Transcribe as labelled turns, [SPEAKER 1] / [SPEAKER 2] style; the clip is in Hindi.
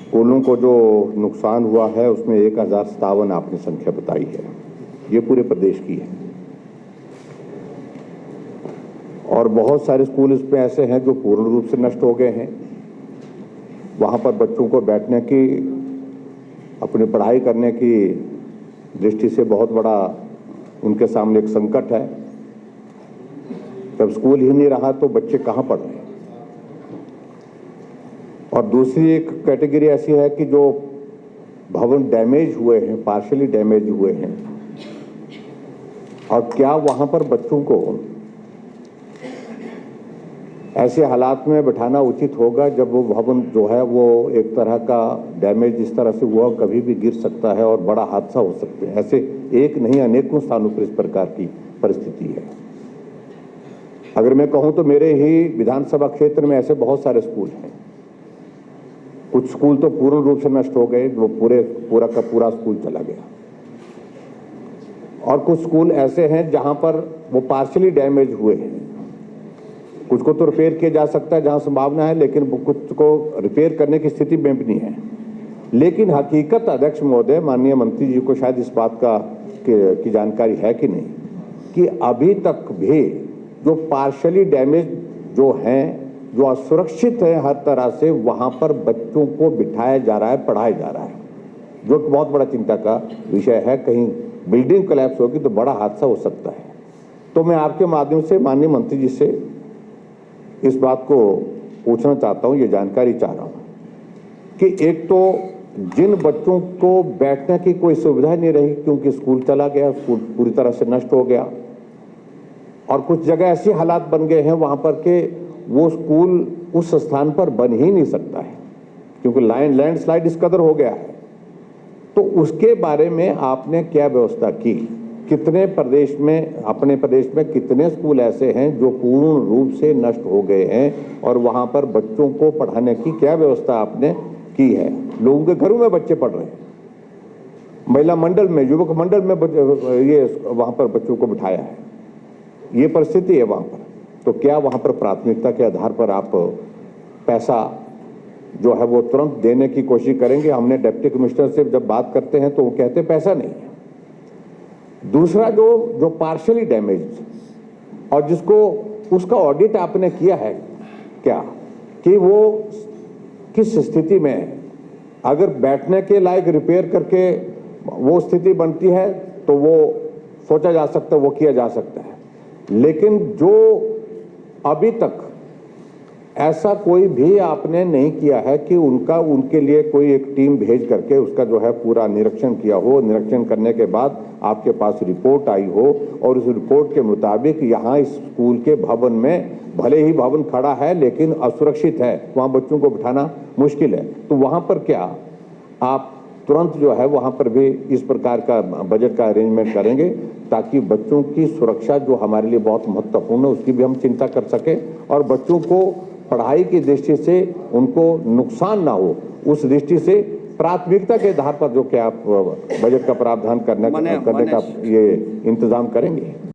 [SPEAKER 1] स्कूलों को जो नुकसान हुआ है उसमें 1057 आपने संख्या बताई है, ये पूरे प्रदेश की है। और बहुत सारे स्कूल इसमें ऐसे हैं जो पूर्ण रूप से नष्ट हो गए हैं। वहाँ पर बच्चों को बैठने की, अपनी पढ़ाई करने की दृष्टि से बहुत बड़ा उनके सामने एक संकट है। जब स्कूल ही नहीं रहा तो बच्चे कहाँ पढ़ रहे हैं। और दूसरी एक कैटेगरी ऐसी है कि जो भवन डैमेज हुए हैं, पार्शियली डैमेज हुए हैं, और क्या वहाँ पर बच्चों को ऐसे हालात में बिठाना उचित होगा जब वो भवन जो है वो एक तरह का डैमेज इस तरह से हुआ, कभी भी गिर सकता है और बड़ा हादसा हो सकता है। ऐसे एक नहीं अनेकों स्थानों पर इस प्रकार की परिस्थिति है। अगर मैं कहूं तो मेरे ही विधानसभा क्षेत्र में ऐसे बहुत सारे स्कूल हैं। कुछ स्कूल तो पूर्ण रूप से नष्ट हो गए, वो पूरा का पूरा स्कूल चला गया, और कुछ स्कूल ऐसे हैं जहां पर वो पार्शियली डैमेज हुए हैं। कुछ को तो रिपेयर किया जा सकता है जहां संभावना है, लेकिन कुछ को रिपेयर करने की स्थिति में भी नहीं है। लेकिन हकीकत अध्यक्ष महोदय, माननीय मंत्री जी को शायद इस बात की जानकारी है कि नहीं, कि अभी तक भी जो पार्शियली डैमेज जो हैं, जो असुरक्षित है हर तरह से, वहां पर बच्चों को बिठाया जा रहा है, पढ़ाया जा रहा है, जो बहुत बड़ा चिंता का विषय है। कहीं बिल्डिंग कोलैप्स होगी तो बड़ा हादसा हो सकता है। तो मैं आपके माध्यम से माननीय मंत्री जी से इस बात को पूछना चाहता हूं, ये जानकारी चाह रहा हूं कि एक तो जिन बच्चों को बैठने की कोई सुविधा नहीं रही क्योंकि स्कूल चला गया, स्कूल पूरी तरह से नष्ट हो गया, और कुछ जगह ऐसे हालात बन गए हैं वहां पर के वो स्कूल उस स्थान पर बन ही नहीं सकता है क्योंकि लैंडस्लाइड इस कदर हो गया है। तो उसके बारे में आपने क्या व्यवस्था की? कितने प्रदेश में, अपने प्रदेश में कितने स्कूल ऐसे हैं जो पूर्ण रूप से नष्ट हो गए हैं, और वहां पर बच्चों को पढ़ाने की क्या व्यवस्था आपने की है? लोगों के घरों में बच्चे पढ़ रहे हैं, महिला मंडल में, युवक मंडल में ये वहां पर बच्चों को बिठाया है, ये परिस्थिति है वहां पर। तो क्या वहां पर प्राथमिकता के आधार पर आप पैसा जो है वो तुरंत देने की कोशिश करेंगे? हमने डिप्टी कमिश्नर से जब बात करते हैं तो वो कहते हैं पैसा नहीं है। दूसरा, जो पार्शियली डैमेज और जिसको उसका ऑडिट आपने किया है क्या, कि वो किस स्थिति में है? अगर बैठने के लायक रिपेयर करके वो स्थिति बनती है तो वो सोचा जा सकता है, वो किया जा सकता है। लेकिन जो अभी तक ऐसा कोई भी आपने नहीं किया है कि उनके लिए कोई एक टीम भेज करके उसका जो है पूरा निरीक्षण किया हो, निरीक्षण करने के बाद आपके पास रिपोर्ट आई हो, और उस रिपोर्ट के मुताबिक यहाँ इस स्कूल के भवन में, भले ही भवन खड़ा है लेकिन असुरक्षित है, वहाँ बच्चों को बिठाना मुश्किल है, तो वहाँ पर क्या आप तुरंत जो है वहाँ पर भी इस प्रकार का बजट का अरेंजमेंट करेंगे ताकि बच्चों की सुरक्षा जो हमारे लिए बहुत महत्वपूर्ण है उसकी भी हम चिंता कर सके, और बच्चों को पढ़ाई की दृष्टि से उनको नुकसान ना हो, उस दृष्टि से प्राथमिकता के आधार पर जो क्या आप बजट का प्रावधान करने का ये इंतजाम करेंगे?